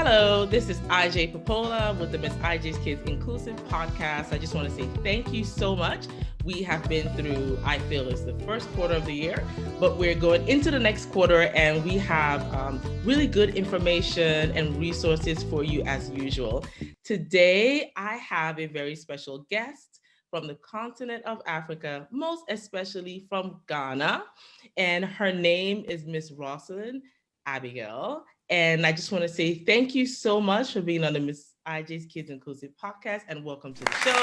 Hello, this is Anyaoku-Popoola with the Miss IJ's Kids Inclusive podcast. I just want to say thank you so much. We have been through, I feel it's the first quarter of the year, but we're going into the next quarter and we have really good information and resources for you as usual. Today, I have a very special guest from the continent of Africa, most especially from Ghana. And her name is Miss Rosalin Abigail. And I just want to say thank you so much for being on the Miss IJ's Kids Inclusive podcast and welcome to the show.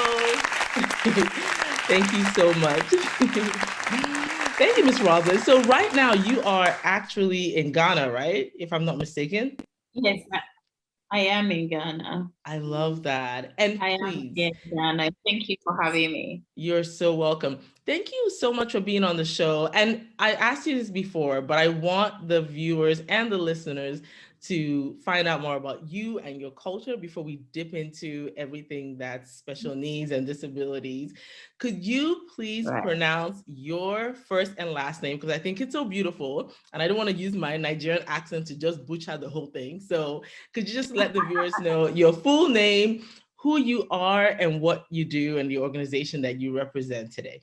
Thank you so much. Thank you, Miss Rosalin. So right now you are actually in Ghana, right? If I'm not mistaken. Yes, I am in Ghana. I love that. And I please, am in Ghana. Thank you for having me. You're so welcome. Thank you so much for being on the show. And I asked you this before, but I want the viewers and the listeners to find out more about you and your culture before we dip into everything that's special needs and disabilities. Could you please pronounce your first and last name? Because I think it's so beautiful. And I don't want to use my Nigerian accent to just butcher the whole thing. So could you just let the viewers know your full name, who you are and what you do and the organization that you represent today?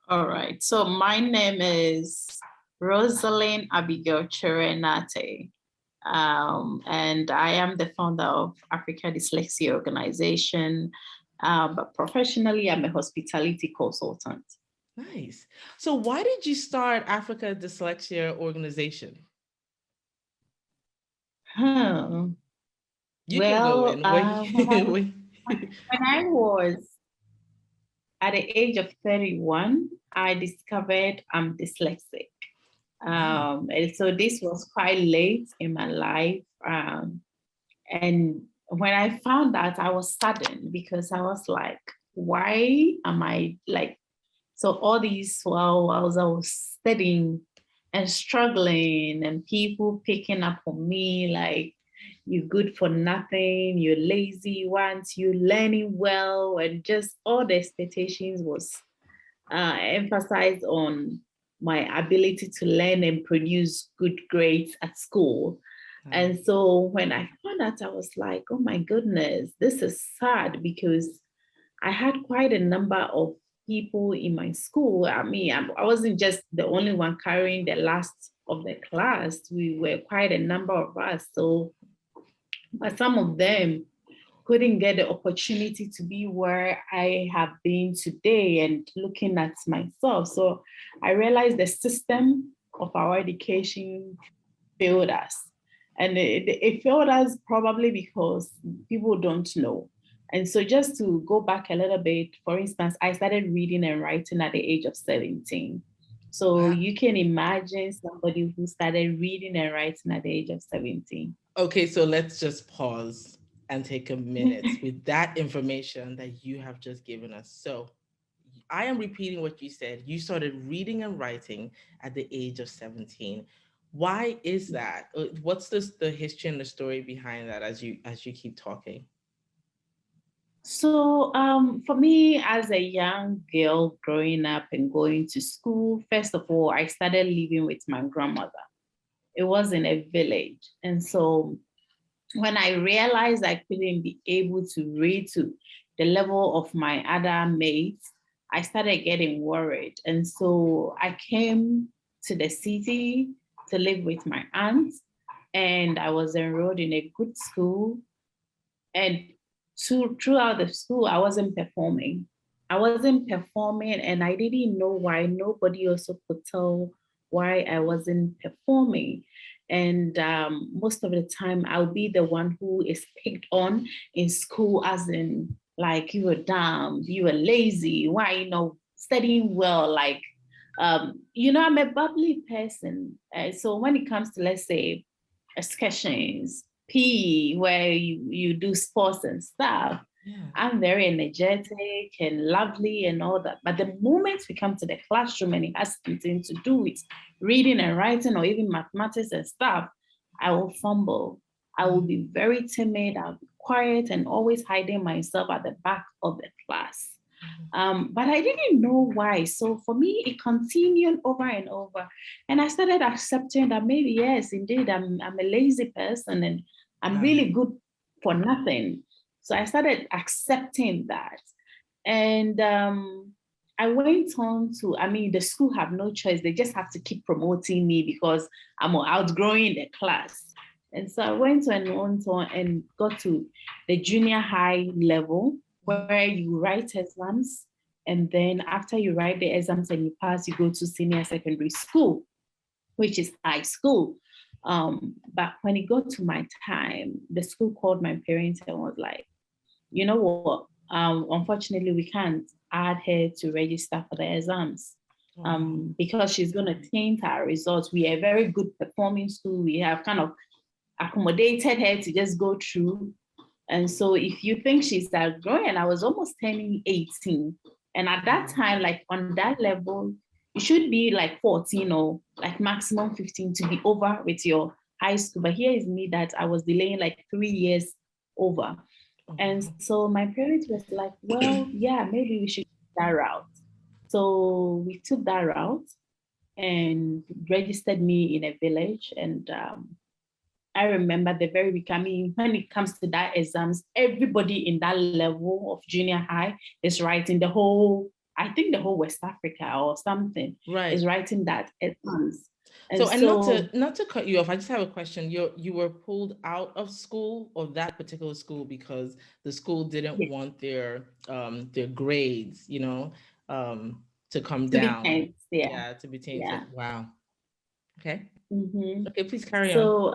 All right. So my name is Rosalin Abigail Cherenate. And I am the founder of Africa Dyslexia Organization. But professionally, I'm a hospitality consultant. Nice. So why did you start Africa Dyslexia Organization? When I was at the age of 31, I discovered I'm dyslexic. And so this was quite late in my life. And when I found that, I was saddened because I was like, why am I like, so all these while I was studying and struggling and people picking up on me like, you're good for nothing, you're lazy once, you're learning well, and just all the expectations was emphasized on my ability to learn and produce good grades at school. And so when I found out, I was like, oh my goodness, this is sad because I had quite a number of people in my school. I mean, I wasn't just the only one carrying the last of the class. We were quite a number of us. So, but some of them couldn't get the opportunity to be where I have been today and looking at myself. So I realized the system of our education failed us. And it failed us probably because people don't know. And so just to go back a little bit, for instance, I started reading and writing at the age of 17. So you can imagine somebody who started reading and writing at the age of 17. Okay, so let's just pause and take a minute with that information that you have just given us. So I am repeating what you said. You started reading and writing at the age of 17. Why is that? What's the history and the story behind that as you keep talking? So for me, as a young girl growing up and going to school, first of all, I started living with my grandmother. It was in a village. And so when I realized I couldn't be able to read to the level of my other mates, I started getting worried. And so I came to the city to live with my aunt, and I was enrolled in a good school. And throughout the school, I wasn't performing. And I didn't know why. Nobody also could tell why I wasn't performing. And most of the time, I'll be the one who is picked on in school, as in, like, you were dumb, you were lazy, why, studying well, like, I'm a bubbly person. So when it comes to, let's say, excursions, PE, where you do sports and stuff, I'm very energetic and lovely and all that. But the moment we come to the classroom and it has something to do with reading and writing or even mathematics and stuff, I will fumble. I will be very timid. I'll be quiet and always hiding myself at the back of the class. But I didn't know why. So for me, it continued over and over. And I started accepting that maybe, yes, indeed, I'm a lazy person and I'm really good for nothing. So I started accepting that. And I went on to, the school have no choice. They just have to keep promoting me because I'm outgrowing the class. And so I went on and got to the junior high level where you write exams. And then after you write the exams and you pass, you go to senior secondary school, which is high school. But when it got to my time, the school called my parents and was like, you know what? Unfortunately, we can't add her to register for the exams because she's going to taint our results. We are a very good performing school. We have kind of accommodated her to just go through. And so if you think she's outgrowing, I was almost turning 18. And at that time, like on that level, you should be like 14 or like maximum 15 to be over with your high school. But here is me that I was delaying like 3 years over. And so my parents was like, well, yeah, maybe we should take that route. So we took that route and registered me in a village. And I remember the very week, when it comes to that exams, everybody in that level of junior high is writing the whole West Africa or something is writing that exams. And not to cut you off, I just have a question. You were pulled out of school, or that particular school, because the school didn't want their grades, to come down. Be tainted, to be tainted. Yeah. Wow. Okay. Mm-hmm. Okay, please carry on. So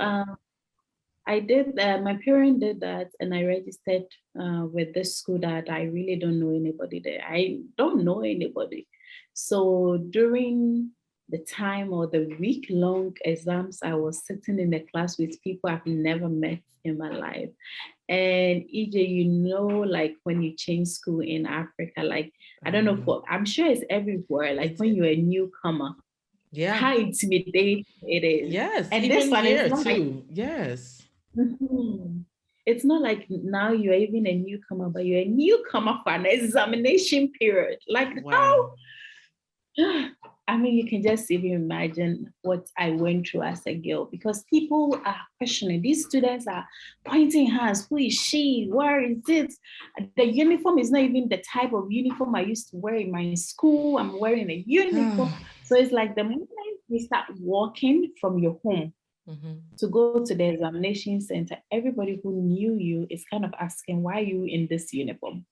I did that. My parents did that, and I registered with this school that I really don't know anybody there. I don't know anybody. So during the time or the week-long exams, I was sitting in the class with people I've never met in my life. And EJ, like when you change school in Africa, like I don't know, I'm sure it's everywhere. Like when you're a newcomer, how intimidating it is. Yes, and even this one here is not too. Yes. Mm-hmm. It's not like now you're even a newcomer, but you're a newcomer for an examination period. Like how? You can just even imagine what I went through as a girl, because people are questioning. These students are pointing hands. Who is she? Where is it? The uniform is not even the type of uniform I used to wear in my school. I'm wearing a uniform. So it's like the moment you start walking from your home to go to the examination center, everybody who knew you is kind of asking, why are you in this uniform?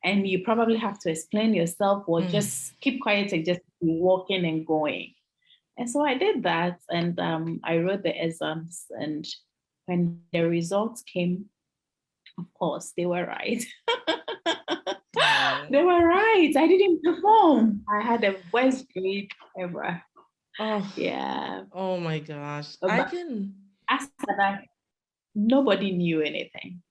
And you probably have to explain yourself or just keep quiet and just be walking and going. And so I did that, and I wrote the exams. And when the results came, of course, they were right. They were right. I didn't perform. I had the worst grade ever. Oh, yeah. Oh my gosh. After that, nobody knew anything.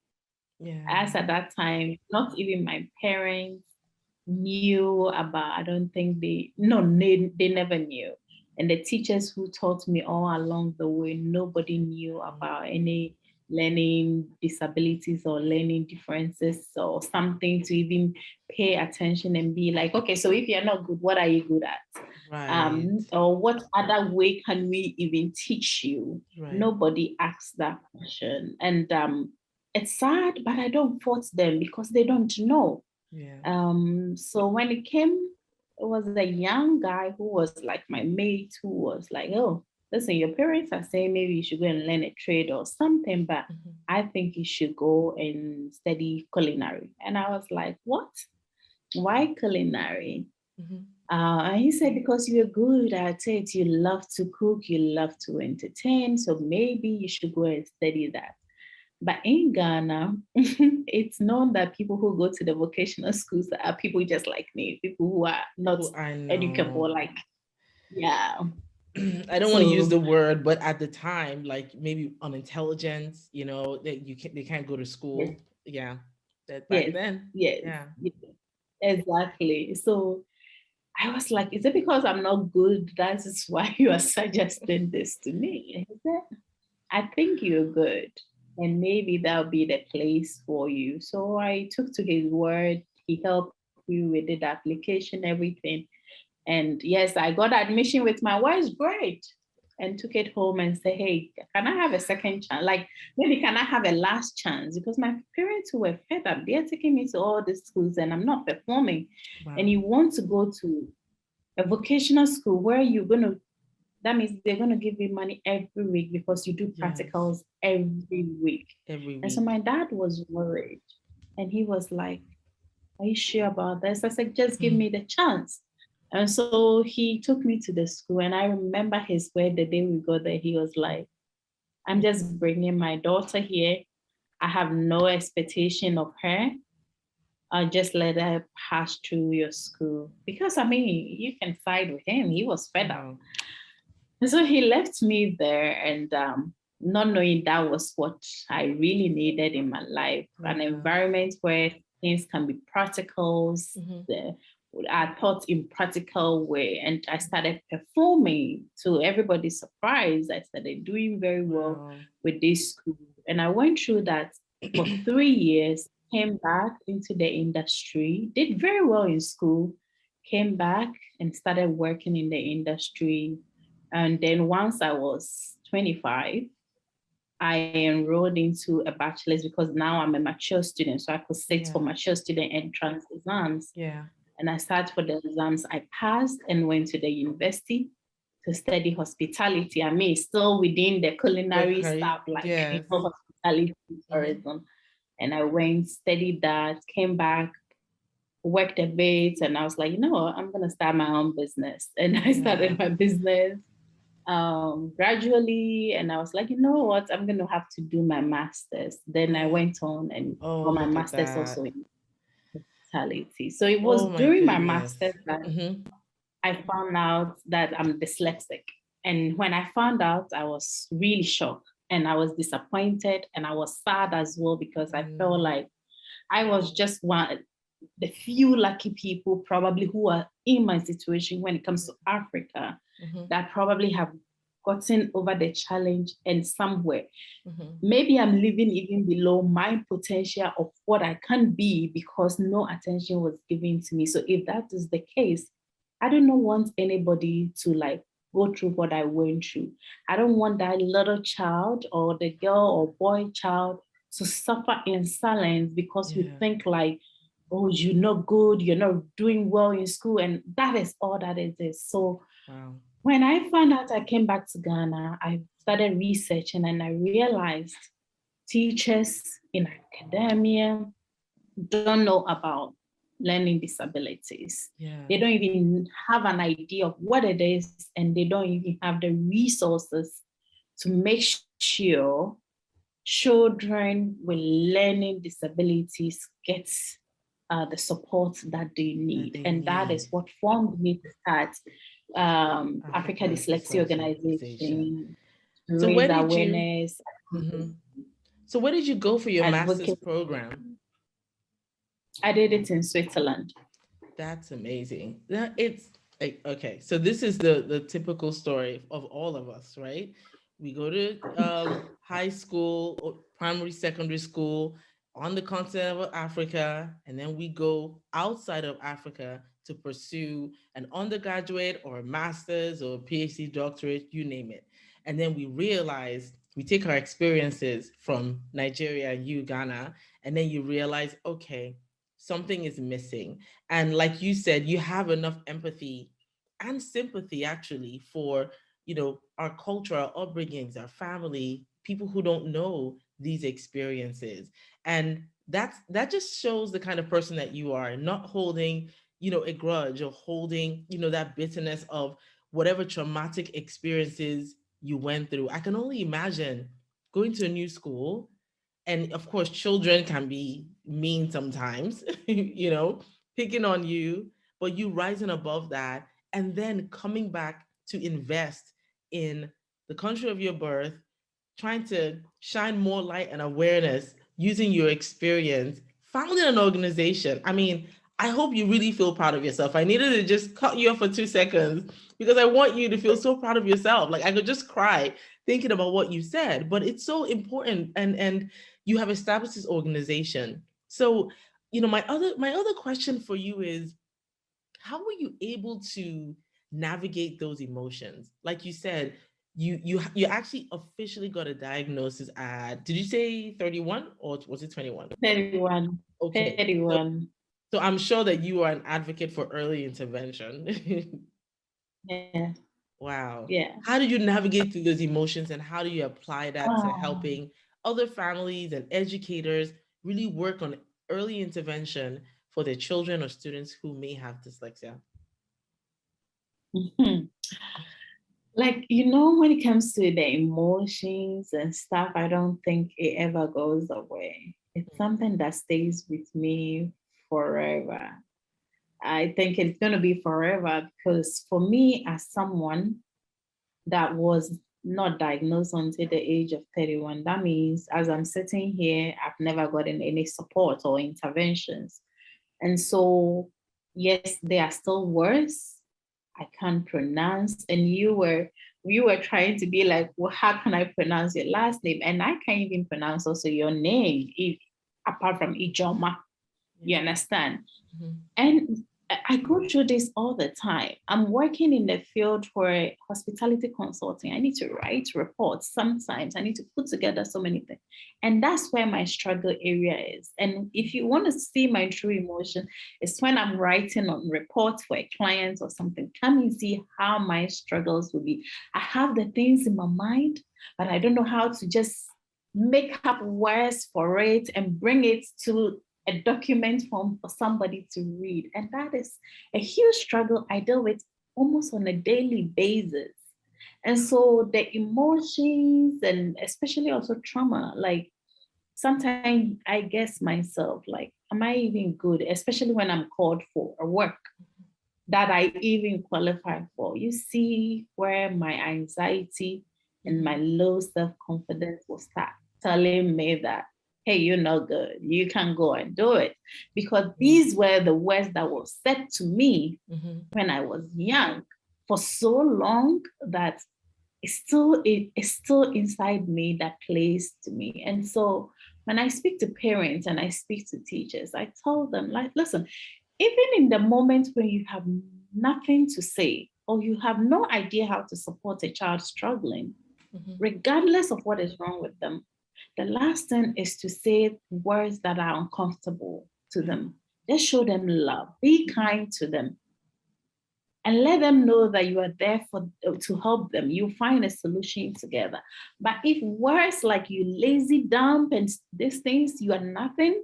Yeah. As at that time, not even my parents knew about, I don't think they never knew. And the teachers who taught me all along the way, nobody knew about any learning disabilities or learning differences or something to even pay attention and be like, okay, so if you're not good, what are you good at? Right. Or what other way can we even teach you? Right. Nobody asks that question. And it's sad, but I don't fault them because they don't know. Yeah. So when it came, it was a young guy who was like my mate, who was like, oh, listen, your parents are saying maybe you should go and learn a trade or something, but I think you should go and study culinary. And I was like, what? Why culinary? And he said, because you're good at it, you love to cook, you love to entertain, so maybe you should go and study that. But in Ghana, it's known that people who go to the vocational schools are people just like me, people who are not educable, like, yeah. I don't want to use the word, but at the time, like maybe unintelligent, that they can't go to school. Yes. That back then. Yes. Exactly. So I was like, is it because I'm not good? That is why you are suggesting this to me? And he said, I think you're good, and maybe that'll be the place for you. So I took to his word. He helped me with the application, everything. And yes, I got admission with my worst grade. and took it home and said, hey, can I have a second chance? Like, maybe can I have a last chance? Because my parents who were fed up, they're taking me to all the schools and I'm not performing. Wow. And you want to go to a vocational school where that means they're going to give you money every week because you do practicals every week. Every And so week. my dad was worried and he was like, are you sure about this? I said, just give me the chance. And so he took me to the school. And I remember his word the day we got there. He was like, I'm just bringing my daughter here. I have no expectation of her. I'll just let her pass through your school. Because, I mean, you can side with him. He was fed up. And so he left me there and not knowing that was what I really needed in my life, an environment where things can be practicals, are taught in practical way. And I started performing to everybody's surprise. I started doing very well with this school. And I went through that for 3 years, came back into the industry, did very well in school, came back and started working in the industry. And then once I was 25, I enrolled into a bachelor's because now I'm a mature student. So I could sit for mature student entrance exams. And I sat for the exams. I passed and went to the university to study hospitality. I mean, still within the culinary stuff, like hospitality, tourism. And I went, studied that, came back, worked a bit, and I was like, you know what, I'm gonna start my own business. And I started my business gradually, and I was like, you know what, I'm gonna have to do my master's. Then I went on and got my master's also in hospitality. So it was during my master's that I found out that I'm dyslexic. And when I found out, I was really shocked and I was disappointed and I was sad as well because I felt like I was just one the few lucky people probably who are in my situation when it comes to Africa that probably have gotten over the challenge and somewhere. Maybe I'm living even below my potential of what I can be because no attention was given to me. So if that is the case, I don't want anybody to like go through what I went through. I don't want that little child or the girl or boy child to suffer in silence because we think like, oh, you're not good, you're not doing well in school. And that is all that it is. So when I found out I came back to Ghana, I started researching and I realized teachers in academia don't know about learning disabilities. They don't even have an idea of what it is, and they don't even have the resources to make sure children with learning disabilities get the support that they need. That is what formed me to start Africa Dyslexia Organization, so raise awareness. So where did you go for your master's program? I did it in Switzerland. That's amazing. It's okay. So this is the typical story of all of us, right? We go to high school, or primary, secondary school on the continent of Africa, and then we go outside of Africa to pursue an undergraduate or a master's or a PhD doctorate, you name it. And then we realize we take our experiences from Nigeria and Ghana, and then you realize, okay, something is missing. And like you said, you have enough empathy and sympathy actually for, our culture, our upbringings, our family, people who don't know these experiences. And that just shows the kind of person that you are, not holding, a grudge or holding, that bitterness of whatever traumatic experiences you went through. I can only imagine going to a new school, and of course children can be mean sometimes, picking on you, but you rising above that and then coming back to invest in the country of your birth, trying to shine more light and awareness using your experience, founding an organization. I mean, I hope you really feel proud of yourself. I needed to just cut you off for 2 seconds because I want you to feel so proud of yourself. Like I could just cry thinking about what you said, but it's so important. And you have established this organization. So, my other question for you is, how were you able to navigate those emotions? Like you said, you actually officially got a diagnosis at, did you say 31 or was it 21? 31. Okay. 31. So I'm sure that you are an advocate for early intervention. Yeah. Wow. Yeah. How did you navigate through those emotions and how do you apply that to Oh. helping other families and educators really work on early intervention for their children or students who may have dyslexia? Like, when it comes to the emotions and stuff, I don't think it ever goes away. It's something that stays with me forever. I think it's going to be forever because for me, as someone that was not diagnosed until the age of 31, that means as I'm sitting here, I've never gotten any support or interventions. And so, yes, they are still worse. I can't pronounce. And you were trying to be like, well, how can I pronounce your last name? And I can't even pronounce also your name, apart from Ijoma. You understand? Mm-hmm. And I go through this all the time. I'm working in the field for hospitality consulting. I need to write reports sometimes. I need to put together so many things. And that's where my struggle area is. And if you want to see my true emotion, it's when I'm writing on reports for a client or something. Come and see how my struggles will be. I have the things in my mind, but I don't know how to just make up words for it and bring it to a document form for somebody to read. And that is a huge struggle I deal with almost on a daily basis. And so the emotions and especially also trauma, like sometimes I guess myself, like, am I even good? Especially when I'm called for a work that I even qualify for. You see where my anxiety and my low self-confidence will start telling me that, hey, you're not good. You can go and do it. Because these were the words that were said to me when I was young for so long that it's still inside me, that plays to me. And so when I speak to parents and I speak to teachers, I tell them, like, listen, even in the moment when you have nothing to say or you have no idea how to support a child struggling, regardless of what is wrong with them, the last thing is to say words that are uncomfortable to them. Just show them love, be kind to them, and let them know that you are there to help them. You find a solution together. But if words like you lazy dump and these things, you are nothing,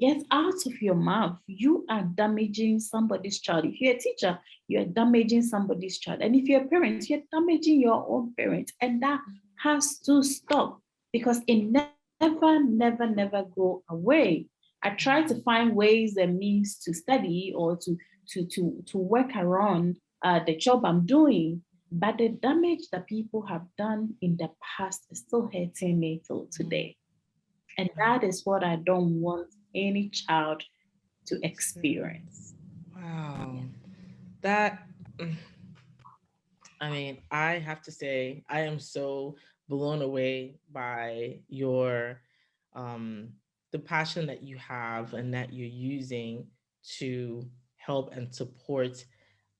get out of your mouth. You are damaging somebody's child. If you're a teacher, you're damaging somebody's child. And if you're a parent, you're damaging your own parent. And that has to stop because it never go away. I try to find ways and means to study or to work around the job I'm doing. But the damage that people have done in the past is still hurting me till today. And that is what I don't want any child to experience. Wow. That, I mean, I have to say, I am so blown away by your, um, the passion that you have and that you're using to help and support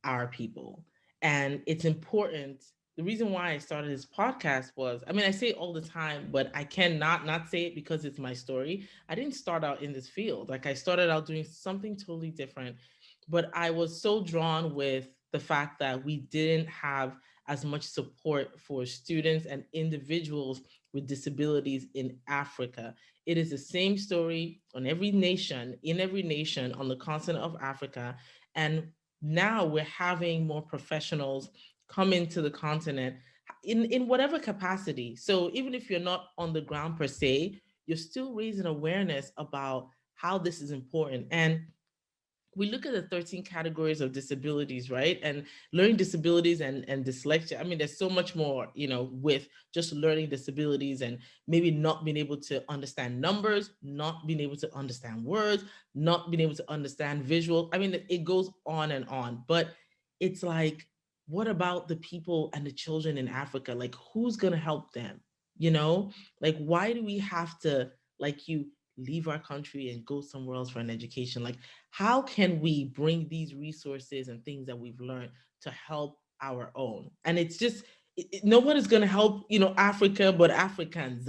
our people. And it's important. The reason why I started this podcast was, I mean, I say it all the time, but I cannot not say it because it's my story. I didn't start out in this field. Like I started out doing something totally different, but I was so drawn with the fact that we didn't have as much support for students and individuals with disabilities in Africa. It is the same story on every nation, in every nation on the continent of Africa. And now we're having more professionals come into the continent in whatever capacity. So even if you're not on the ground per se, you're still raising awareness about how this is important. And we look at the 13 categories of disabilities, right? And learning disabilities and dyslexia. I mean, there's so much more, with just learning disabilities and maybe not being able to understand numbers, not being able to understand words, not being able to understand visual. I mean, it goes on and on. But it's like, what about the people and the children in Africa? Like, who's going to help them? Like, why do we have to, like, you leave our country and go somewhere else for an education? Like, how can we bring these resources and things that we've learned to help our own? And it's just, nobody's going to help, Africa, but Africans.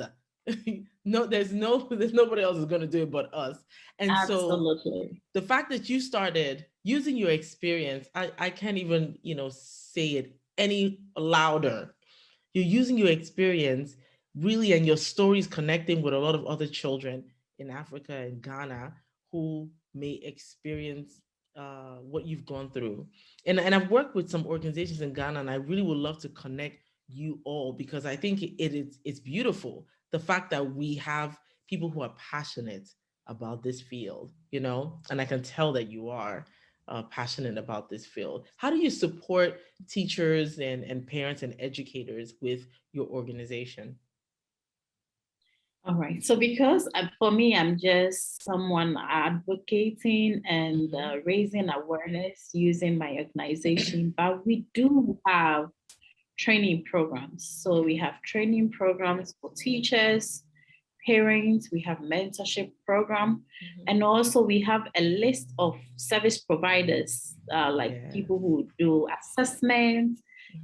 No, there's nobody else is going to do it but us. And so Absolutely. the fact that you started using your experience, I can't even, say it any louder. You're using your experience really, and your stories connecting with a lot of other children in Africa and Ghana who may experience what you've gone through. And I've worked with some organizations in Ghana, and I really would love to connect you all, because I think it's beautiful, the fact that we have people who are passionate about this field, and I can tell that you are passionate about this field. How do you support teachers and parents and educators with your organization? All right. So because for me, I'm just someone advocating and raising awareness using my organization, but we do have training programs. So we have training programs for teachers, parents, we have mentorship program, and also we have a list of service providers, like people who do assessment,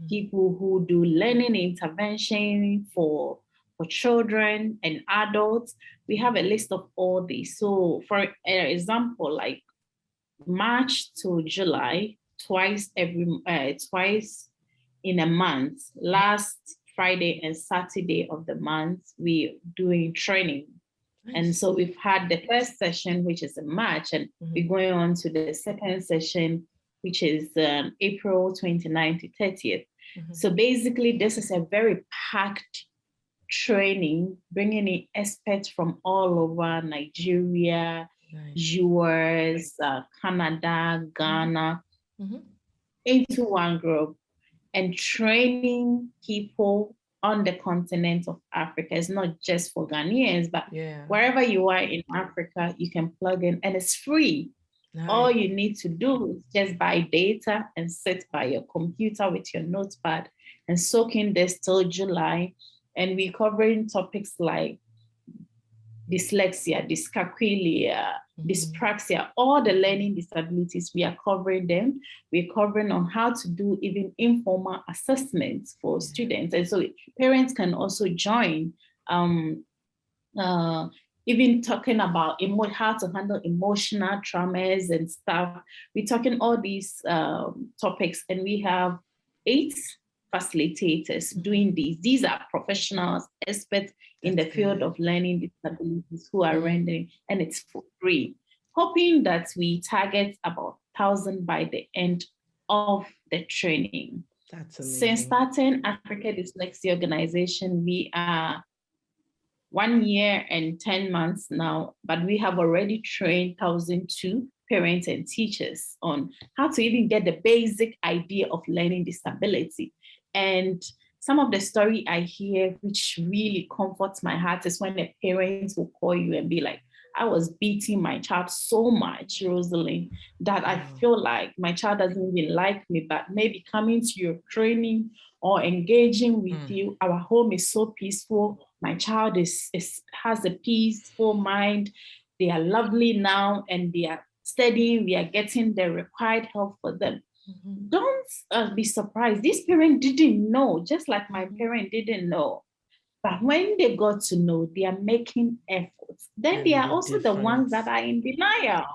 people who do learning intervention for children and adults. We have a list of all these. So for example, like March to July, twice in a month, last Friday and Saturday of the month, we're doing training. Nice. And so we've had the first session, which is in March, and we're going on to the second session, which is April 29th to 30th. So basically, this is a very packed training, bringing in experts from all over Nigeria, US, Canada, Ghana, into one group, and training people on the continent of Africa. It's not just for Ghanaians, but wherever you are in Africa, you can plug in, and it's free. Nice. All you need to do is just buy data and sit by your computer with your notepad and soak in this till July. And we're covering topics like dyslexia, dyscalculia, dyspraxia, all the learning disabilities. We are covering them. We're covering on how to do even informal assessments for students. And so parents can also join, even talking about how to handle emotional traumas and stuff. We're talking all these topics, and we have 8 facilitators doing these. These are professionals, experts in the field of learning disabilities who are rendering, and it's for free. Hoping that we target about 1,000 by the end of the training. That's amazing. Since starting Africa Dyslexia Organization, we are 1 year and 10 months now, but we have already trained 1,002 parents and teachers on how to even get the basic idea of learning disability. And some of the story I hear, which really comforts my heart, is when the parents will call you and be like, I was beating my child so much, Rosaline, that I feel like my child doesn't even like me, but maybe coming to your training or engaging with you, our home is so peaceful. My child has a peaceful mind. They are lovely now, and they are studying. We are getting the required help for them. Don't be surprised. This parent didn't know, just like my parent didn't know. But when they got to know, they are making efforts. Then they are also the ones that are in denial.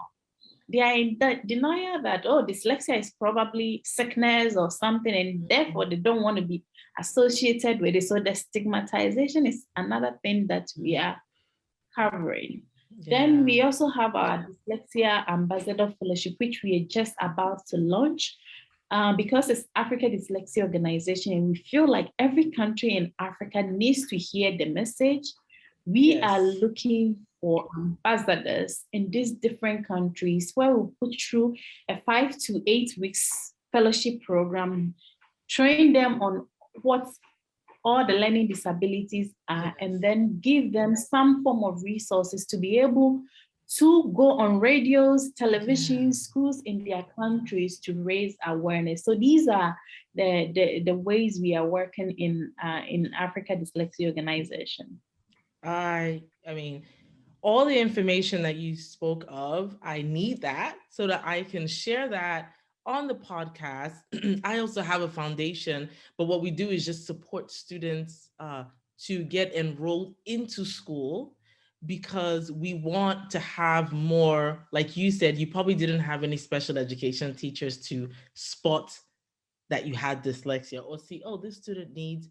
They are in denial that, dyslexia is probably sickness or something, and therefore they don't want to be associated with it. So the stigmatization is another thing that we are covering. Then we also have our Dyslexia Ambassador Fellowship, which we are just about to launch. Because it's Africa Dyslexia Organization, and we feel like every country in Africa needs to hear the message. We are looking for ambassadors in these different countries, where we'll put through a 5 to 8 weeks fellowship program, train them on what all the learning disabilities are, and then give them some form of resources to be able to go on radios, television, schools in their countries to raise awareness. So these are the ways we are working in Africa Dyslexia Organization. I mean, all the information that you spoke of, I need that so that I can share that on the podcast, I also have a foundation, but what we do is just support students to get enrolled into school because we want to have more, like you said, you probably didn't have any special education teachers to spot that you had dyslexia or see, oh, this student needs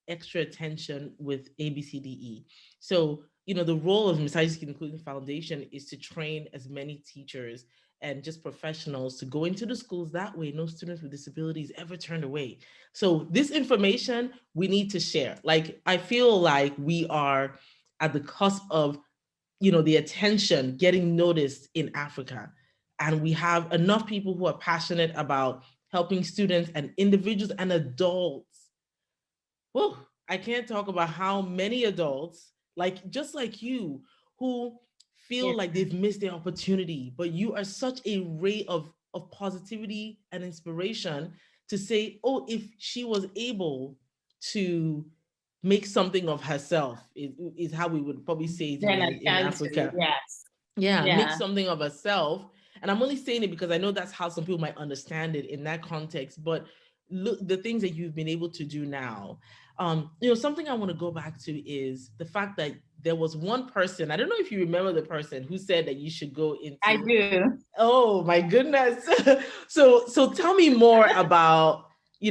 extra attention with A, B, C, D, E. So, the role of Miss Isaac Inclusion Foundation is to train as many teachers and just professionals to go into the schools. That way, no students with disabilities ever turned away. So this information we need to share. Like, I feel like we are at the cusp of, the attention getting noticed in Africa. And we have enough people who are passionate about helping students and individuals and adults. Whew, I can't talk about how many adults, like just like you, who feel Yeah. like they've missed their opportunity, but you are such a ray of positivity and inspiration to say, oh, if she was able to make something of herself, is how we would probably say it Then I in can too. Africa. Yes. Yeah, make Yeah. something of herself. And I'm only saying it because I know that's how some people might understand it in that context. But look, the things that you've been able to do now, something I want to go back to is the fact that there was one person, I don't know if you remember the person who said that you should go I into, do. oh my goodness. So tell me more about,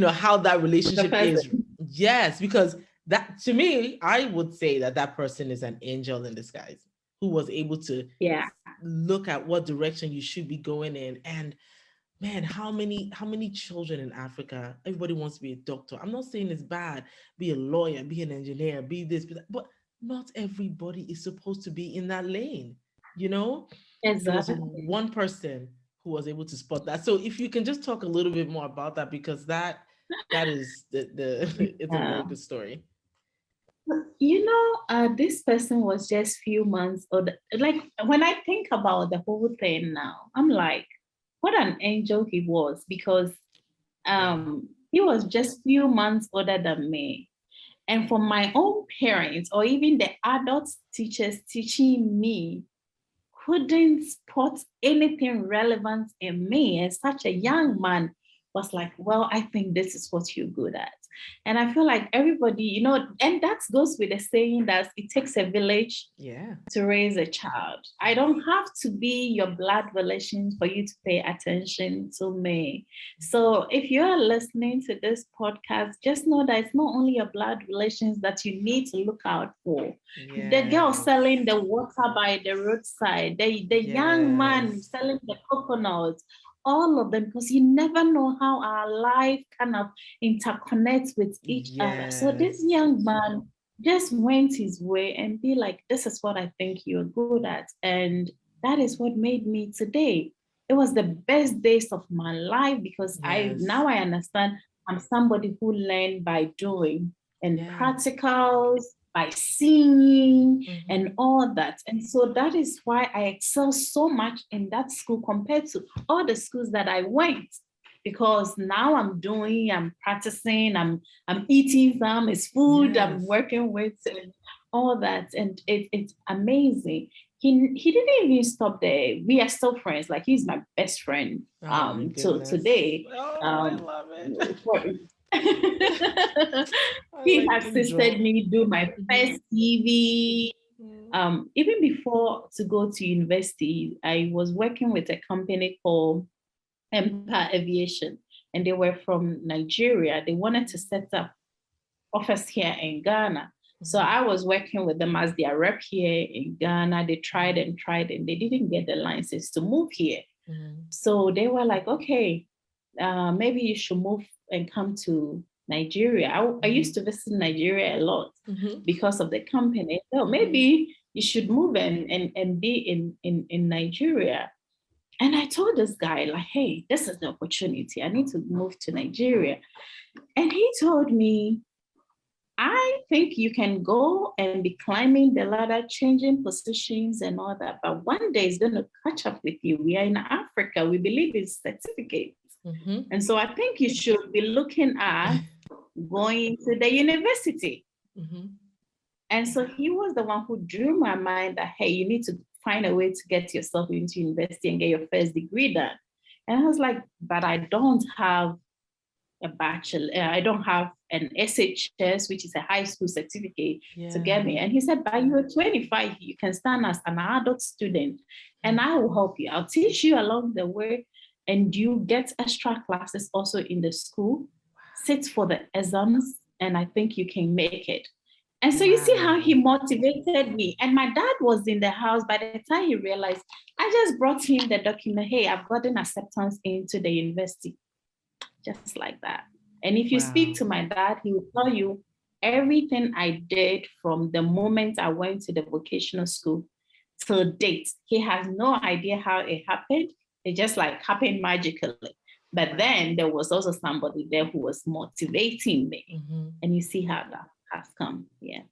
how that The relationship is. person. Yes, because that, to me, I would say that that person is an angel in disguise who was able to Yeah. look at what direction you should be going in. And man, how many children in Africa, everybody wants to be a doctor. I'm not saying it's bad, be a lawyer, be an engineer, be this, be that, but not everybody is supposed to be in that lane, you know there was Exactly. one person who was able to spot that. So if you can just talk a little bit more about that, because that is the it's a very Yeah. good story. This person was just few months old. Like when I think about the whole thing now, I'm like, what an angel he was because Yeah. he was just few months older than me. And for my own parents or even the adult teachers teaching me couldn't spot anything relevant in me. And such a young man was like, well, I think this is what you're good at. And I feel like everybody, and that goes with the saying that it takes a village Yeah. to raise a child. I don't have to be your blood relation for you to pay attention to me. So if you are listening to this podcast, just know that it's not only your blood relations that you need to look out for. The girl Yes. selling the water by the roadside, the young man Yes. selling the coconuts, all of them, because you never know how our life kind of interconnects with each other. So this Yes. young man just went his way and be like, this is what I think you're good at. And that is what made me today. It was the best days of my life because Yes. I understand I'm somebody who learned by doing and Yeah. practicals, by seeing Mhm. and all that. And so that is why I excel so much in that school compared to all the schools that I went. Because now I'm practicing, I'm eating some, it's food I'm Yes. working with and all that. And it's amazing. He didn't even stop there. We are still friends. Like he's my best friend. Oh my So goodness. today, Oh, I um, love it. for, I he like to assisted draw. me do my Mhm. first TV. Mhm. Even before to go to university, I was working with a company called Empire Aviation, and they were from Nigeria. They wanted to set up office here in Ghana. So Mhm. I was working with them as their rep here in Ghana. They tried and tried, and they didn't get the license to move here. Mhm. So they were like, okay, maybe you should move and come to Nigeria. I used to visit Nigeria a lot Mhm. because of the company. So Mhm. maybe you should move and be in Nigeria. And I told this guy, like, hey, this is the opportunity. I need to move to Nigeria. And he told me, I think you can go and be climbing the ladder, changing positions and all that. But one day it's going to catch up with you. We are in Africa. We believe in certificates. Mhm. And so I think you should be looking at going to the university. Mhm. And so he was the one who drew my mind that, hey, you need to find a way to get yourself into university and get your first degree done. And I was like, but I don't have a bachelor, I don't have an SHS, which is a high school certificate to get me. And he said, but you are 25, you can stand as an adult student and I will help you. I'll teach you along the way and you get extra classes also in the school, sit for the exams, and I think you can make it. And so you see how he motivated me. And my dad was in the house. By the time he realized, I just brought him the document. Hey, I've gotten acceptance into the university. Just like that. And if you speak to my dad, he will tell you everything I did from the moment I went to the vocational school till date. He has no idea how it happened. It just like happened magically. But then there was also somebody there who was motivating me. And you see how that has come. Yeah.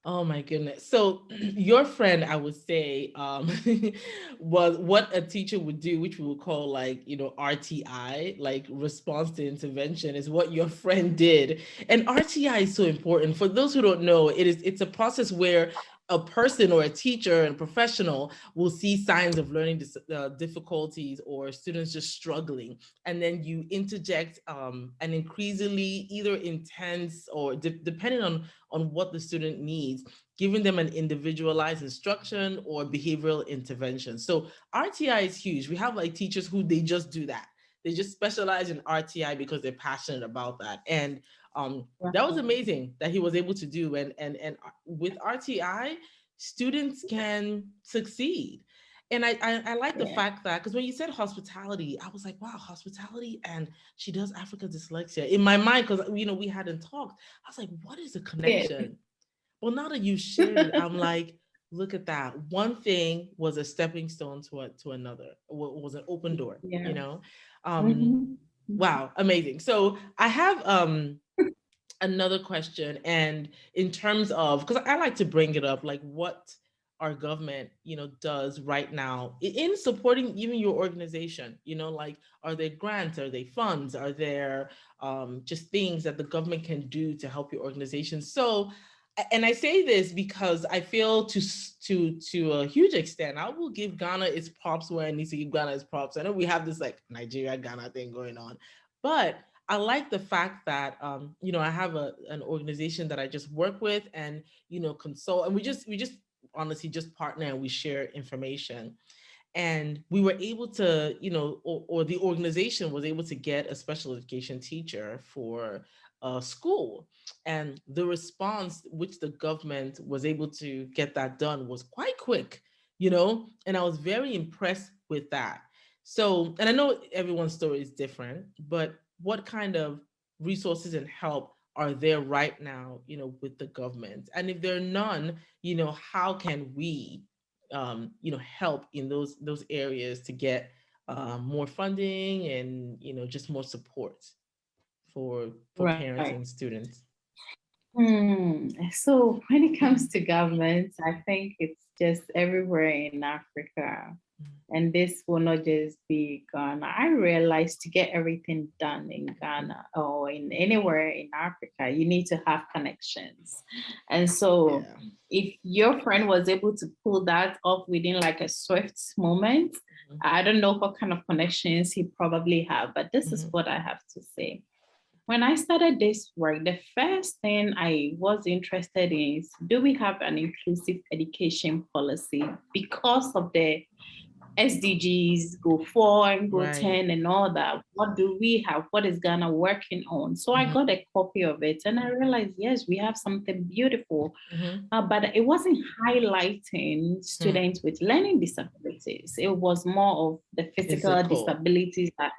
Oh my goodness. So your friend, I would say, was what a teacher would do, which we would call like, RTI, like response to intervention, is what your friend did. And RTI is so important. For those who don't know, it's a process where a person or a teacher and professional will see signs of learning difficulties or students just struggling. And then you interject an increasingly either intense or depending on what the student needs, giving them an individualized instruction or behavioral intervention. So RTI is huge. We have like teachers who they just do that. They just specialize in RTI because they're passionate about that. And that was amazing that he was able to do. And with RTI, students can succeed. And I like the fact that, because when you said hospitality, I was like, wow, hospitality, and she does Africa Dyslexia. In my mind, because we hadn't talked, I was like, what is the connection? Well, now that you shared it, I'm like, look at that. One thing was a stepping stone to another. Was an open door, Wow, amazing. So I have another question, and in terms of, because I like to bring it up, like what our government does right now in supporting even your organization, like, are there grants, are there funds, are there just things that the government can do to help your organization? So, and I say this because I feel to a huge extent, I will give Ghana its props where I need to give Ghana its props. I know we have this like Nigeria Ghana thing going on, but I like the fact that I have an organization that I just work with and consult, and we just honestly just partner and we share information. And we were able to, or the organization was able to get a special education teacher for a school. And the response which the government was able to get that done was quite quick, and I was very impressed with that. So, and I know everyone's story is different, but what kind of resources and help are there right now, with the government? And if there are none, how can we, help in those areas to get more funding and, just more support for parents and students? So when it comes to government, I think it's just everywhere in Africa. And this will not just be Ghana. I realized to get everything done in Ghana or in anywhere in Africa, you need to have connections. And so if your friend was able to pull that off within like a swift moment, I don't know what kind of connections he probably have, but this is what I have to say. When I started this work, the first thing I was interested in is, do we have an inclusive education policy? Because of the SDGs, Go 4 and Go 10 and all that. What do we have? What is Ghana working on? So I got a copy of it and I realized, yes, we have something beautiful, but it wasn't highlighting students with learning disabilities. It was more of the physical disabilities that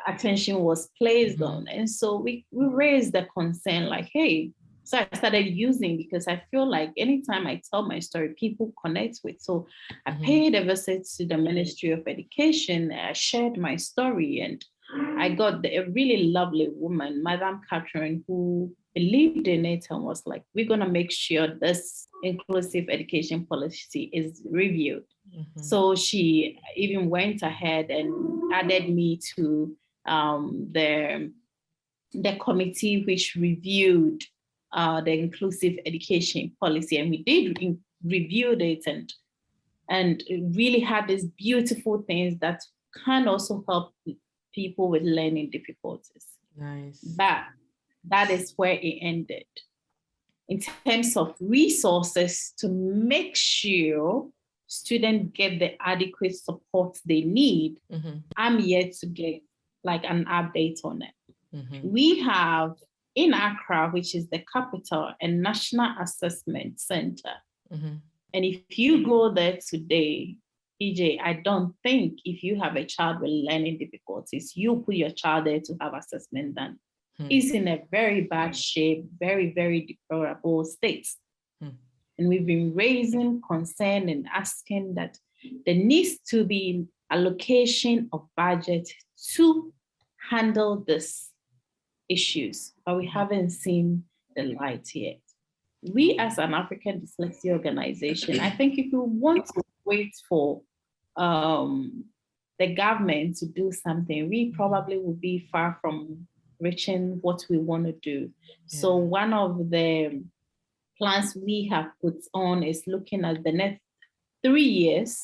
attention was placed on. And so we raised the concern like, hey, so I started using, because I feel like anytime I tell my story, people connect with. So I paid a visit to the Ministry of Education. I shared my story and I got a really lovely woman, Madam Catherine, who believed in it and was like, we're going to make sure this inclusive education policy is reviewed. So she even went ahead and added me to the committee which reviewed the inclusive education policy, and we did review it and really had these beautiful things that can also help people with learning difficulties. Nice. But that is where it ended. In terms of resources to make sure students get the adequate support they need, I'm yet to get like an update on it. We have in Accra, which is the capital, a national assessment center. And if you go there today, EJ, I don't think if you have a child with learning difficulties, you put your child there to have assessment done. It's in a very bad shape, very, very deplorable state. And we've been raising concern and asking that there needs to be allocation of budget to handle these issues, but we haven't seen the light yet. We as an African Dyslexia Organization, I think if you want to wait for the government to do something, we probably will be far from reaching what we want to do. Yeah. So one of the plans we have put on is looking at the next 3 years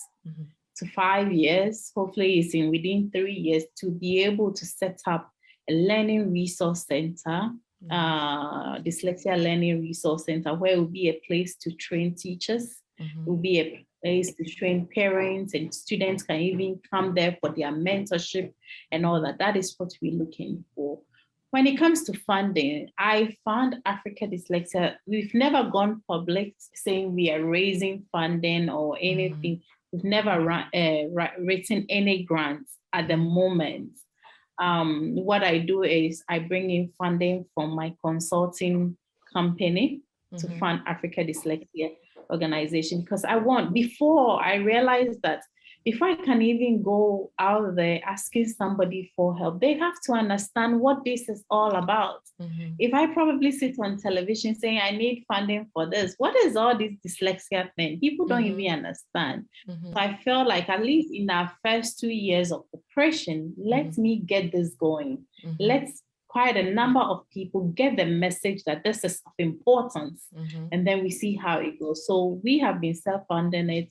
to 5 years. Hopefully it's in within 3 years to be able to set up a learning resource center, dyslexia learning resource center, where it will be a place to train teachers. It will be a place to train parents, and students can even come there for their mentorship and all that. That is what we're looking for. When it comes to funding, I found Africa Dyslexia, we've never gone public saying we are raising funding or anything. We've never written any grants at the moment. What I do is I bring in funding from my consulting company to fund Africa Dyslexia Organization, because before I realized that before I can even go out there asking somebody for help, they have to understand what this is all about. If I probably sit on television saying I need funding for this, what is all this dyslexia thing? People don't even understand. So I felt like at least in our first 2 years of operation, let me get this going. Let's quite a number of people get the message that this is of importance, and then we see how it goes. So we have been self-funding it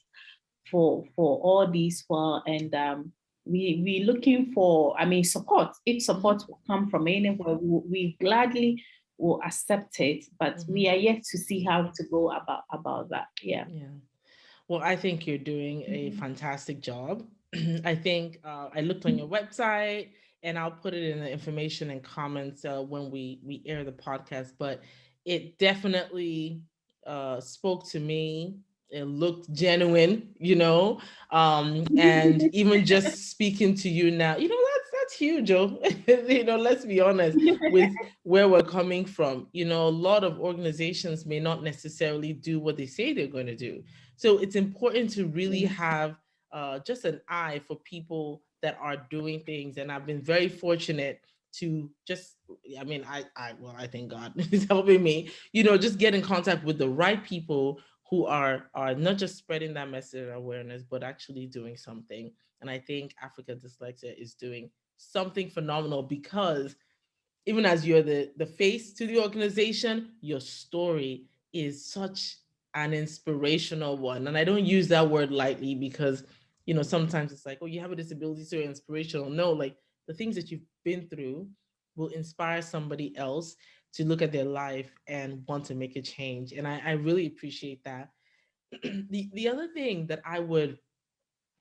for all these while, and we looking for, support. If support will come from anywhere, we gladly will accept it, but we are yet to see how to go about that. Yeah. Well, I think you're doing a fantastic job. I think I looked on your website, and I'll put it in the information and comments when we air the podcast, but it definitely spoke to me. It looked genuine, and even just speaking to you now, that's huge, Joe. Let's be honest with where we're coming from. A lot of organizations may not necessarily do what they say they're going to do. So it's important to really have just an eye for people that are doing things. And I've been very fortunate to just, I thank God is helping me, just get in contact with the right people who are not just spreading that message of awareness, but actually doing something. And I think Africa Dyslexia is doing something phenomenal, because even as you're the face to the organization, your story is such an inspirational one. And I don't use that word lightly, because, sometimes it's like, oh, you have a disability, so you're inspirational. No, like the things that you've been through will inspire somebody else to look at their life and want to make a change. And I really appreciate that. The other thing that I would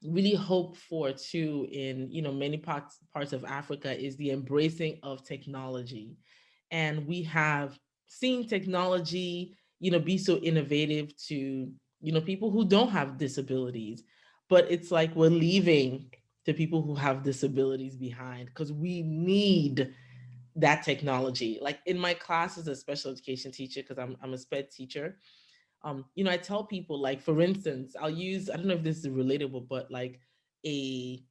really hope for too in many parts of Africa is the embracing of technology. And we have seen technology be so innovative to people who don't have disabilities, but it's like we're leaving the people who have disabilities behind, because we need that technology. Like in my class as a special education teacher, because I'm a SPED teacher, I tell people, like, for instance, I don't know if this is relatable, but like a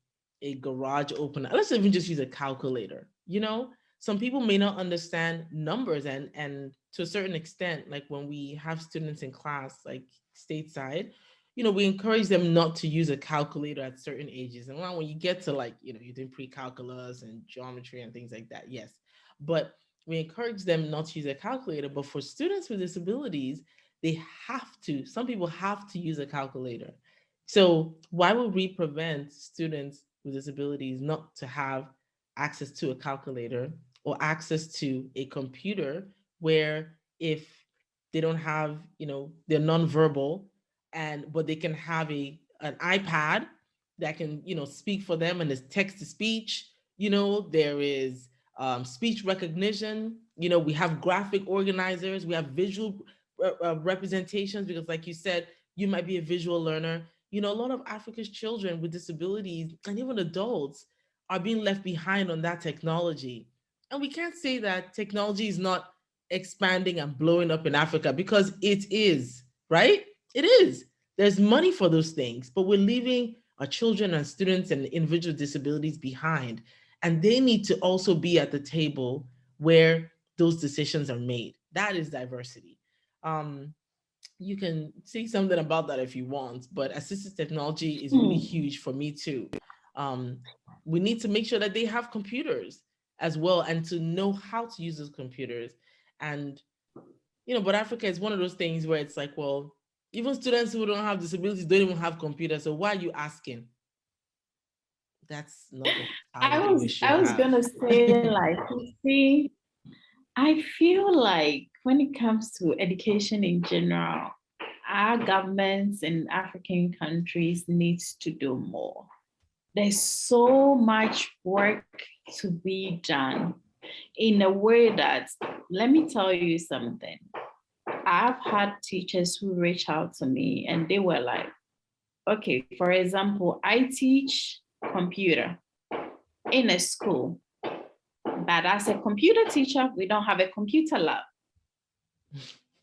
garage opener. Let's even just use a calculator. Some people may not understand numbers, and to a certain extent, like when we have students in class, like stateside, we encourage them not to use a calculator at certain ages. And when you get to like, you're doing pre-calculus and geometry and things like that, yes. But we encourage them not to use a calculator. But for students with disabilities, some people have to use a calculator. So why would we prevent students with disabilities not to have access to a calculator or access to a computer, where if they don't have, they're nonverbal, but they can have an iPad that can, speak for them, and there's text to speech, there is speech recognition, we have graphic organizers, we have visual representations, because like you said, you might be a visual learner. A lot of Africa's children with disabilities and even adults are being left behind on that technology. And we can't say that technology is not expanding and blowing up in Africa, because it is, right? It is. There's money for those things, but we're leaving our children and students and individual disabilities behind. And they need to also be at the table where those decisions are made. That is diversity. You can say something about that if you want, but assistive technology is really huge for me too. Um, we need to make sure that they have computers as well, and to know how to use those computers. And, but Africa is one of those things where it's like, well, even students who don't have disabilities don't even have computers. So why are you asking? That's not the mentality we should have. I was gonna say, like, you see, I feel like when it comes to education in general, our governments in African countries needs to do more. There's so much work to be done in a way that, let me tell you something. I've had teachers who reach out to me and they were like, okay, for example, I teach computer in a school, but as a computer teacher, we don't have a computer lab.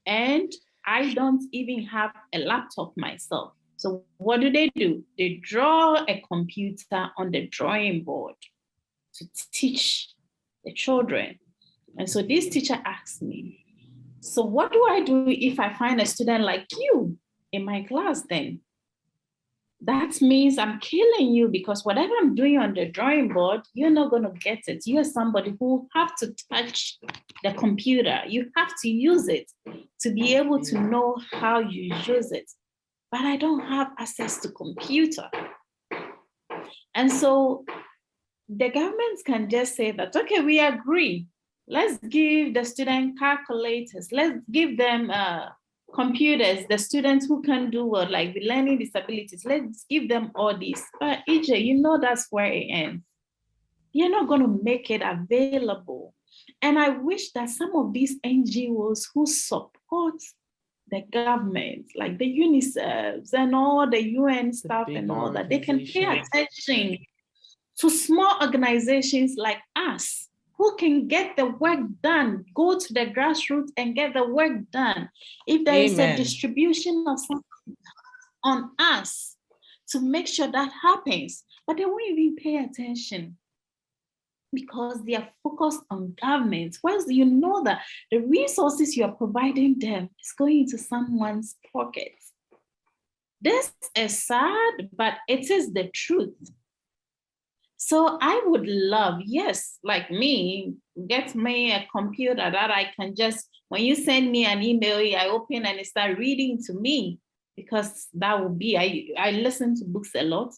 And I don't even have a laptop myself. So what do? They draw a computer on the drawing board to teach the children. And so this teacher asked me, so what do I do if I find a student like you in my class then? That means I'm killing you, because whatever I'm doing on the drawing board, you're not going to get it. You're somebody who have to touch the computer. You have to use it to be able to know how you use it. But I don't have access to computer. And so the governments can just say that, okay, we agree. Let's give the student calculators. Let's give them computers, the students who can do like the learning disabilities. Let's give them all this. But EJ, that's where it ends. You're not going to make it available. And I wish that some of these NGOs who support the government, like the UNICEF and all the UN stuff and all that, they can pay attention to small organizations like us who can get the work done, go to the grassroots and get the work done. If there is a distribution of something on us to make sure that happens, but they won't even pay attention because they are focused on government. Once you know that the resources you are providing them is going into someone's pockets. This is sad, but it is the truth. So I would love, yes, like me, get me a computer that I can just, when you send me an email, I open and start reading to me, because that would be, I listen to books a lot.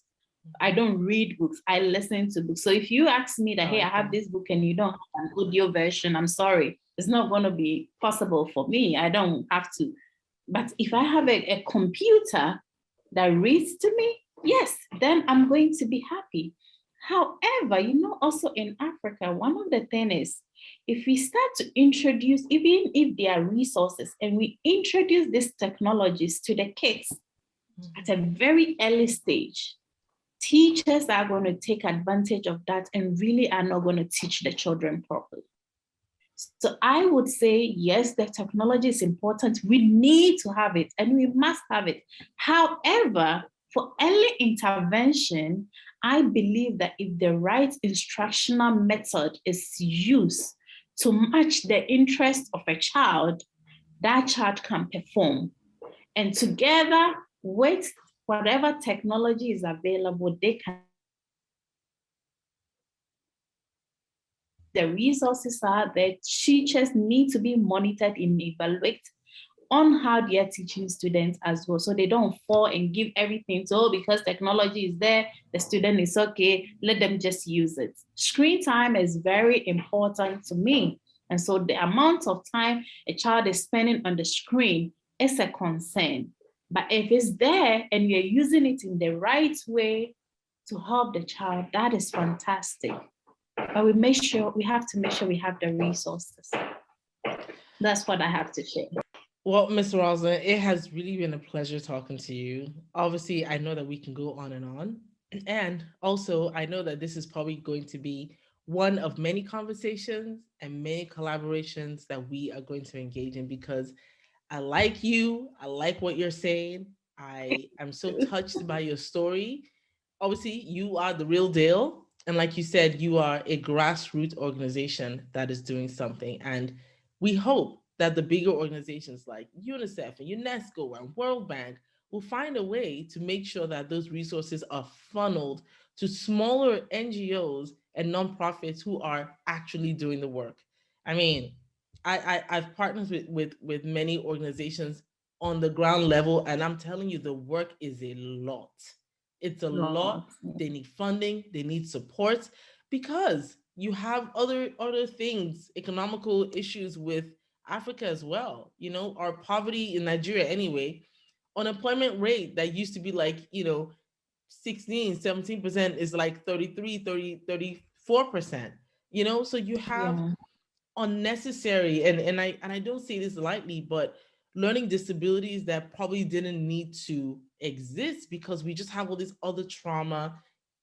I don't read books, I listen to books. So if you ask me that, hey, I have this book and you don't have an audio version, I'm sorry, it's not going to be possible for me. I don't have to. But if I have a computer that reads to me, yes, then I'm going to be happy. However, also in Africa, one of the things is, if we start to introduce, even if there are resources, and we introduce these technologies to the kids at a very early stage, teachers are going to take advantage of that and really are not going to teach the children properly. So I would say, yes, the technology is important. We need to have it and we must have it. However, for early intervention, I believe that if the right instructional method is used to match the interest of a child, that child can perform. And together with whatever technology is available, they can. The resources are there. Teachers need to be monitored and evaluated on how they are teaching students as well. So they don't fall and give everything. So because technology is there, the student is okay, let them just use it. Screen time is very important to me. And so the amount of time a child is spending on the screen is a concern. But if it's there and you're using it in the right way to help the child, that is fantastic. But we have to make sure we have the resources. That's what I have to share. Well, Ms. Rosalin, it has really been a pleasure talking to you. Obviously, I know that we can go on and on. And also, I know that this is probably going to be one of many conversations and many collaborations that we are going to engage in, because I like you. I like what you're saying. I am so touched by your story. Obviously, you are the real deal. And like you said, you are a grassroots organization that is doing something. And we hope that the bigger organizations like UNICEF and UNESCO and World Bank will find a way to make sure that those resources are funneled to smaller NGOs and nonprofits who are actually doing the work. I mean, I've partnered with many organizations on the ground level, and I'm telling you, the work is a lot. It's a lot. They need funding, they need support, because you have other things, economical issues with Africa as well. You know, our poverty in Nigeria anyway, unemployment rate that used to be like, 16, 17% is like 34%. So you have unnecessary, and I don't say this lightly, but learning disabilities that probably didn't need to exist, because we just have all this other trauma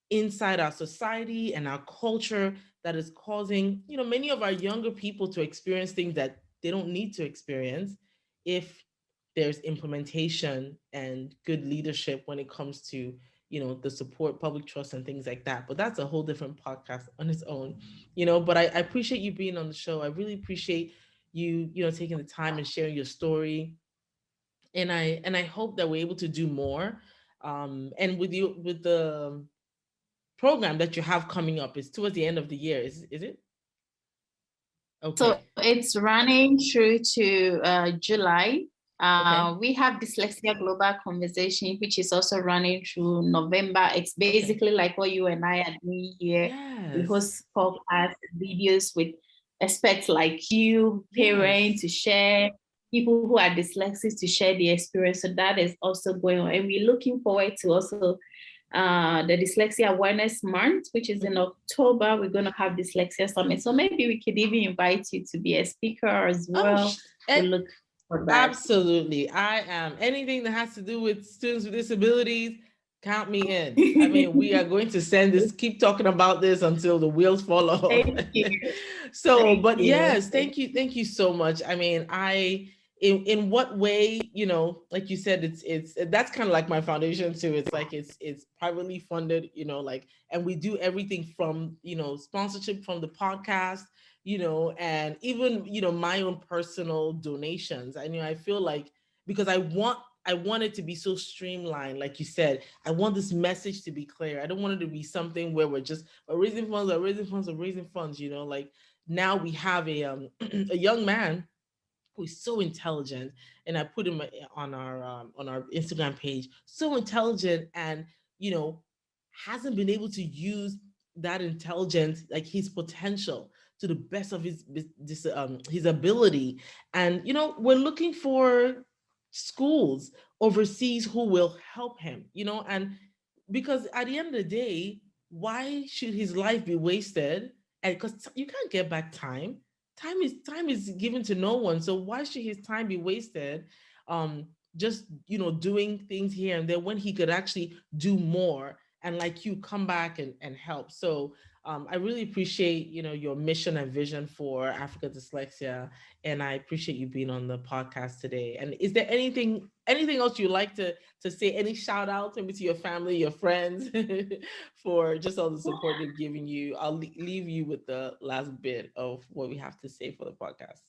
inside our society and our culture that is causing, many of our younger people to experience things that they don't need to experience, if there's implementation and good leadership when it comes to, the support, public trust, and things like that. But that's a whole different podcast on its own. But I appreciate you being on the show. I really appreciate you, taking the time and sharing your story. And I hope that we're able to do more. And with the program that you have coming up, is towards the end of the year, is it? Okay. So it's running through to July. Okay. We have Dyslexia Global Conversation, which is also running through November. It's basically like what you and I are doing here. Yes. We host podcasts, videos with experts like you, parents to share, people who are dyslexic to share the experience. So that is also going on. And we're looking forward to also the Dyslexia Awareness Month, which is in October. We're going to have Dyslexia Summit. So maybe we could even invite you to be a speaker as well. We look for that. Absolutely. I am. Anything that has to do with students with disabilities, count me in. I mean, we are going to keep talking about this until the wheels fall off. Thank you. Yes, thank you. Thank you so much. I mean, in what way, like you said, it's that's kind of like my foundation too. It's like it's privately funded, and we do everything from, sponsorship from the podcast, and even, my own personal donations. I feel like, because I want it to be so streamlined. Like you said, I want this message to be clear. I don't want it to be something where we're just raising funds, like now we have a young man who is so intelligent, and I put him on our Instagram page, so intelligent, and hasn't been able to use that intelligence, like his potential, to the best of his ability. And we're looking for schools overseas who will help him, and because at the end of the day, why should his life be wasted? And because you can't get back time. Time is given to no one. So why should his time be wasted just doing things here and there, when he could actually do more, and like you, come back and help? So I really appreciate your mission and vision for Africa Dyslexia, and I appreciate you being on the podcast today. And is there anything else you'd like to say? Any shout outs maybe to your family, your friends, for just all the support they've given you? I'll leave you with the last bit of what we have to say for the podcast.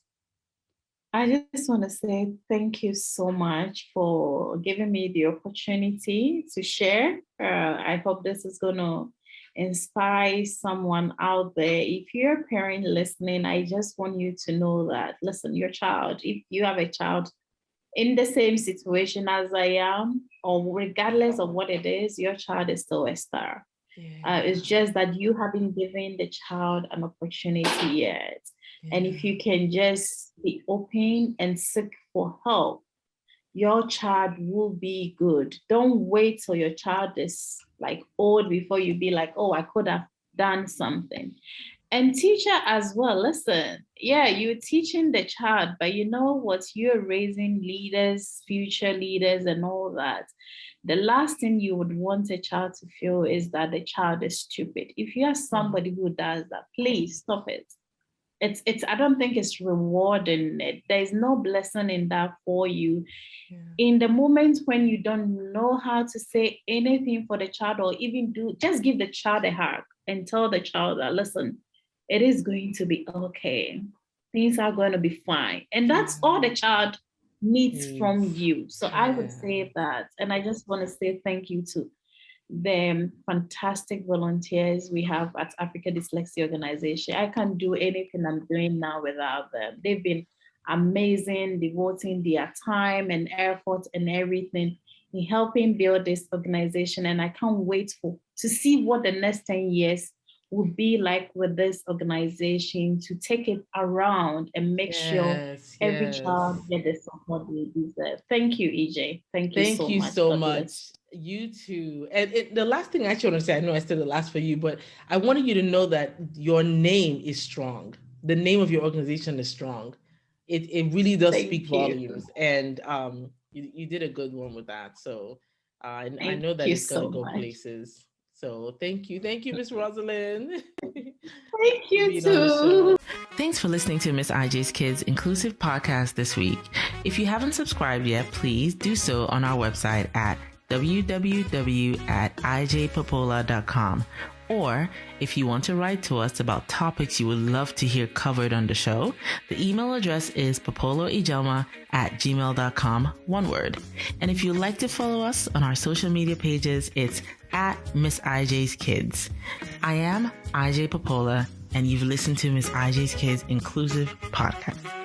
I just want to say thank you so much for giving me the opportunity to share. I hope this is going to inspire someone out there. If you're a parent listening, I just want you to know that, listen, your child, if you have a child in the same situation as I am, or regardless of what it is, your child is still a star. Yeah. It's just that you haven't given the child an opportunity yet. Yeah. And if you can just be open and seek for help, your child will be good. Don't wait till your child is like old before you be like, oh, I could have done something. And teacher as well, listen, yeah, you're teaching the child, but you know what? You're raising leaders, future leaders, and all that. The last thing you would want a child to feel is that the child is stupid. If you are somebody who does that, please stop it. It's I don't think it's rewarding. There's no blessing in that for you. Yeah. In the moment when you don't know how to say anything for the child, or even just give the child a hug and tell the child that, listen, it is going to be okay. Things are going to be fine. And that's all the child needs from you. So I would say that, and I just want to say thank you to the fantastic volunteers we have at Africa Dyslexia Organization. I can't do anything I'm doing now without them. They've been amazing, devoting their time and effort and everything in helping build this organization. And I can't wait to see what the next 10 years would be like with this organization, to take it around and make sure every child gets the support they deserve. Thank you, EJ. Thank you so much. You too. And the last thing I actually want to say, I know I said the last for you, but I wanted you to know that your name is strong. The name of your organization is strong. It really does speak volumes. And you did a good one with that. So I know that it's going to go places. So thank you, Miss Rosalin. Thank you too. Thanks for listening to Miss IJ's Kids Inclusive Podcast this week. If you haven't subscribed yet, please do so on our website at www.ijpopoola.com. Or if you want to write to us about topics you would love to hear covered on the show, the email address is popoloijelma@gmail.com, one word. And if you'd like to follow us on our social media pages, it's at Miss IJ's Kids. I am IJ Popoola, and you've listened to Miss IJ's Kids Inclusive Podcast.